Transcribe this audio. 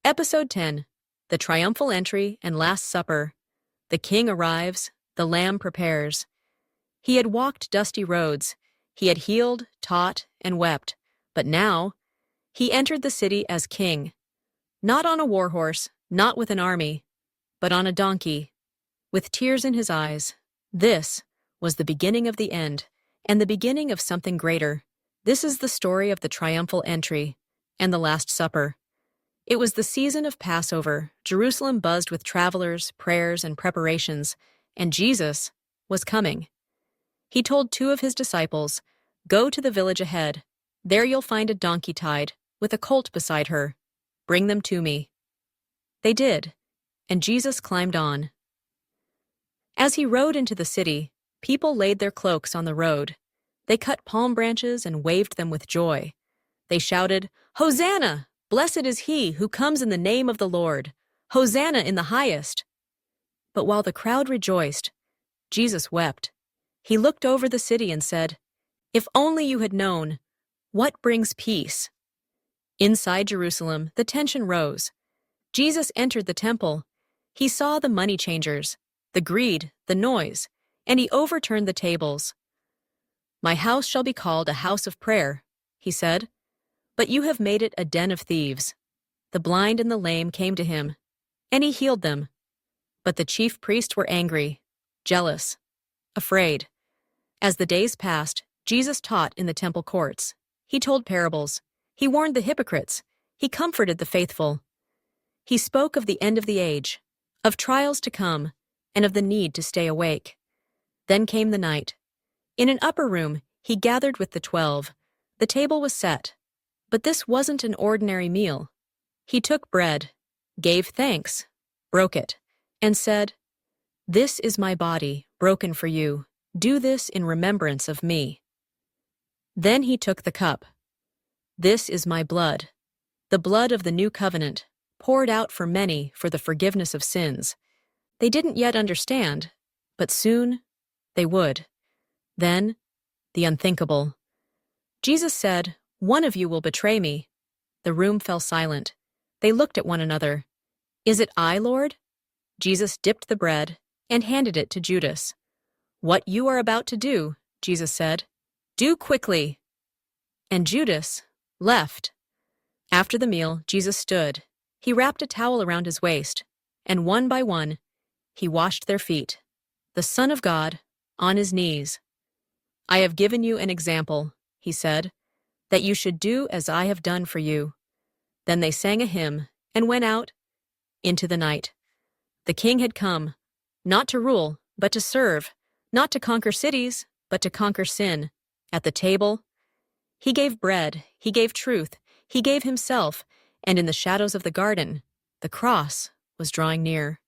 Episode 10. The Triumphal Entry and Last Supper. The King arrives, the Lamb prepares. He had walked dusty roads, he had healed, taught, and wept, but now he entered the city as king, not on a war horse, not with an army, but on a donkey, with tears in his eyes. This was the beginning of the end, and the beginning of something greater. This is the story of the triumphal entry and the Last Supper. It was the season of Passover. Jerusalem buzzed with travelers, prayers, and preparations, and Jesus was coming. He told 2 of his disciples, "Go to the village ahead. There you'll find a donkey tied, with a colt beside her. Bring them to me." They did, and Jesus climbed on. As he rode into the city, people laid their cloaks on the road. They cut palm branches and waved them with joy. They shouted, "Hosanna! Blessed is he who comes in the name of the Lord. Hosanna in the highest." But while the crowd rejoiced, Jesus wept. He looked over the city and said, "If only you had known what brings peace." Inside Jerusalem, the tension rose. Jesus entered the temple. He saw the money changers, the greed, the noise, and he overturned the tables. "My house shall be called a house of prayer," he said, "but you have made it a den of thieves." The blind and the lame came to him, and he healed them. But the chief priests were angry, jealous, afraid. As the days passed, Jesus taught in the temple courts. He told parables. He warned the hypocrites. He comforted the faithful. He spoke of the end of the age, of trials to come, and of the need to stay awake. Then came the night. In an upper room, he gathered with the 12. The table was set. But this wasn't an ordinary meal. He took bread, gave thanks, broke it, and said, "This is my body, broken for you. Do this in remembrance of me." Then he took the cup. "This is my blood, the blood of the new covenant, poured out for many for the forgiveness of sins." They didn't yet understand, but soon they would. Then, the unthinkable. Jesus said, "One of you will betray me." The room fell silent. They looked at one another. "Is it I, Lord?" Jesus dipped the bread and handed it to Judas. "What you are about to do," Jesus said, "do quickly." And Judas left. After the meal, Jesus stood. He wrapped a towel around his waist, and one by one, he washed their feet. The Son of God, on his knees. "I have given you an example," he said, "that you should do as I have done for you." Then they sang a hymn and went out into the night. The King had come, not to rule, but to serve, not to conquer cities, but to conquer sin. At the table, he gave bread, he gave truth, he gave himself, and in the shadows of the garden, the cross was drawing near.